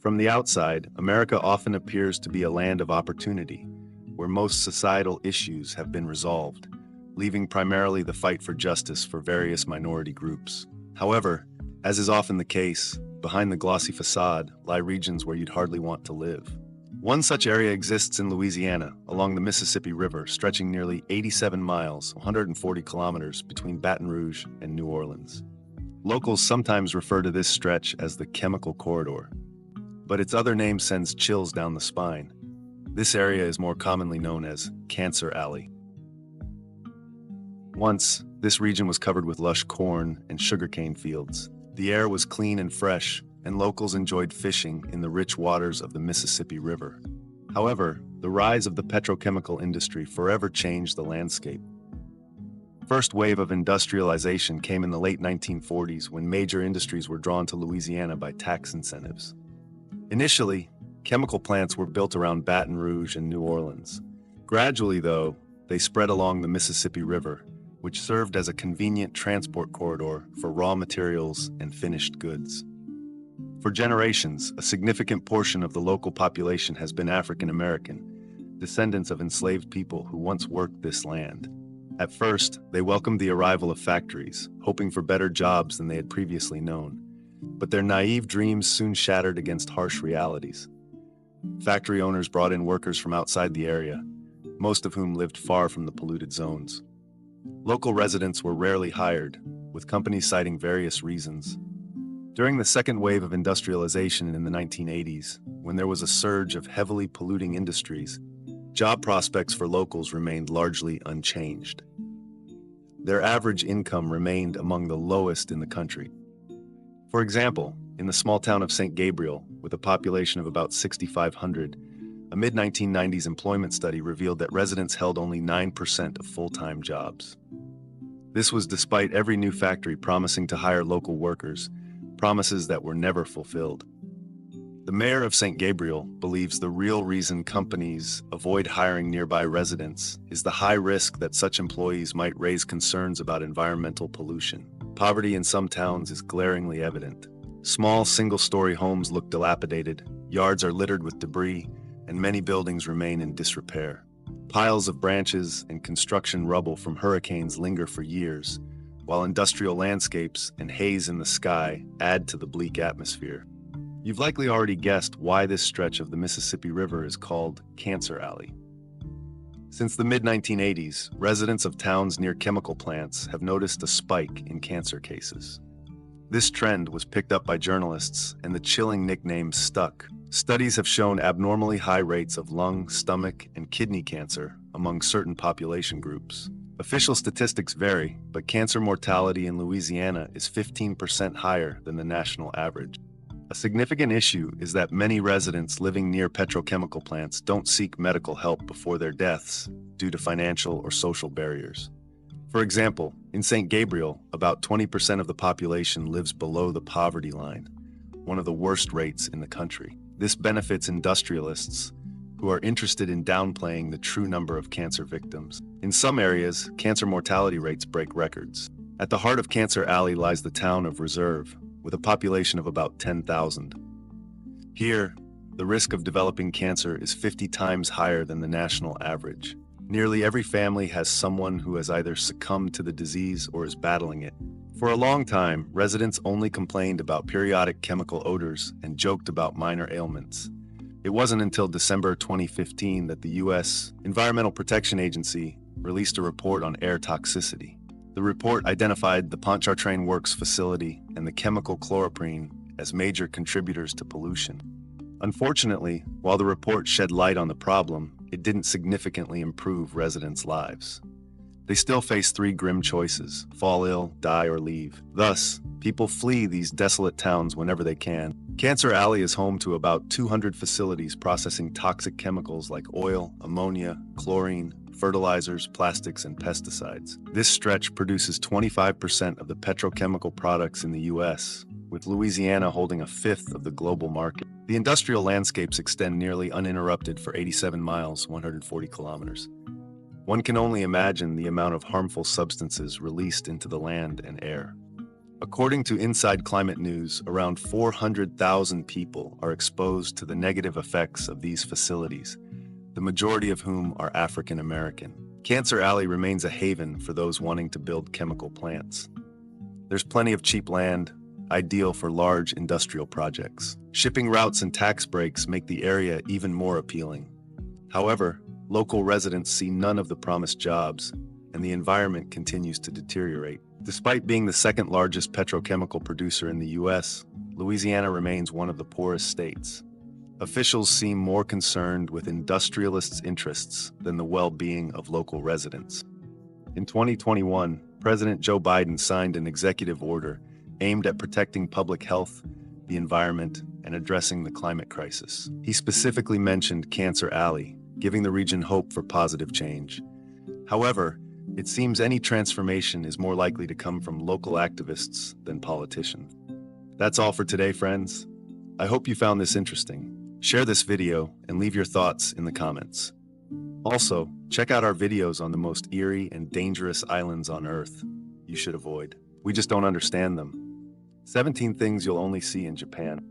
From the outside, America often appears to be a land of opportunity, where most societal issues have been resolved, leaving primarily the fight for justice for various minority groups. However, as is often the case, behind the glossy facade lie regions where you'd hardly want to live. One such area exists in Louisiana, along the Mississippi River, stretching nearly 87 miles, 140 kilometers between Baton Rouge and New Orleans. Locals sometimes refer to this stretch as the Chemical Corridor, but its other name sends chills down the spine. This area is more commonly known as Cancer Alley. Once, this region was covered with lush corn and sugarcane fields. The air was clean and fresh, and locals enjoyed fishing in the rich waters of the Mississippi River. However, the rise of the petrochemical industry forever changed the landscape. First wave of industrialization came in the late 1940s when major industries were drawn to Louisiana by tax incentives. Initially, chemical plants were built around Baton Rouge and New Orleans. Gradually, though, they spread along the Mississippi River, which served as a convenient transport corridor for raw materials and finished goods. For generations, a significant portion of the local population has been African American, descendants of enslaved people who once worked this land. At first, they welcomed the arrival of factories, hoping for better jobs than they had previously known. But their naive dreams soon shattered against harsh realities. Factory owners brought in workers from outside the area, most of whom lived far from the polluted zones. Local residents were rarely hired, with companies citing various reasons. During the second wave of industrialization in the 1980s, when there was a surge of heavily polluting industries, job prospects for locals remained largely unchanged. Their average income remained among the lowest in the country. For example, in the small town of St. Gabriel, with a population of about 6,500, a mid-1990s employment study revealed that residents held only 9% of full-time jobs. This was despite every new factory promising to hire local workers, promises that were never fulfilled. The mayor of St. Gabriel believes the real reason companies avoid hiring nearby residents is the high risk that such employees might raise concerns about environmental pollution. Poverty in some towns is glaringly evident. Small single-story homes look dilapidated, yards are littered with debris, and many buildings remain in disrepair. Piles of branches and construction rubble from hurricanes linger for years, while industrial landscapes and haze in the sky add to the bleak atmosphere. You've likely already guessed why this stretch of the Mississippi River is called Cancer Alley. Since the mid-1980s, residents of towns near chemical plants have noticed a spike in cancer cases. This trend was picked up by journalists, and the chilling nickname stuck. Studies have shown abnormally high rates of lung, stomach, and kidney cancer among certain population groups. Official statistics vary, but cancer mortality in Louisiana is 15% higher than the national average. A significant issue is that many residents living near petrochemical plants don't seek medical help before their deaths due to financial or social barriers. For example, in St. Gabriel, about 20% of the population lives below the poverty line, one of the worst rates in the country. This benefits industrialists who are interested in downplaying the true number of cancer victims. In some areas, cancer mortality rates break records. At the heart of Cancer Alley lies the town of Reserve, with a population of about 10,000. Here, the risk of developing cancer is 50 times higher than the national average. Nearly every family has someone who has either succumbed to the disease or is battling it. For a long time, residents only complained about periodic chemical odors and joked about minor ailments. It wasn't until December 2015 that the U.S. Environmental Protection Agency released a report on air toxicity. The report identified the Pontchartrain Works facility and the chemical chloroprene as major contributors to pollution. Unfortunately, while the report shed light on the problem, it didn't significantly improve residents' lives. They still face three grim choices: fall ill, die, or leave. Thus, people flee these desolate towns whenever they can. Cancer Alley is home to about 200 facilities processing toxic chemicals like oil, ammonia, chlorine, fertilizers, plastics, and pesticides. This stretch produces 25% of the petrochemical products in the U.S., with Louisiana holding a fifth of the global market. The industrial landscapes extend nearly uninterrupted for 87 miles, 140 kilometers. One can only imagine the amount of harmful substances released into the land and air. According to Inside Climate News, around 400,000 people are exposed to the negative effects of these facilities, the majority of whom are African American. Cancer Alley remains a haven for those wanting to build chemical plants. There's plenty of cheap land, ideal for large industrial projects. Shipping routes and tax breaks make the area even more appealing. However, local residents see none of the promised jobs, and the environment continues to deteriorate. Despite being the second largest petrochemical producer in the U.S., Louisiana remains one of the poorest states. Officials seem more concerned with industrialists' interests than the well-being of local residents. In 2021, President Joe Biden signed an executive order aimed at protecting public health, the environment, and addressing the climate crisis. He specifically mentioned Cancer Alley, giving the region hope for positive change. However, it seems any transformation is more likely to come from local activists than politicians. That's all for today, friends. I hope you found this interesting. Share this video and leave your thoughts in the comments. Also, check out our videos on the most eerie and dangerous islands on Earth you should avoid. We just don't understand them. 17 things you'll only see in Japan.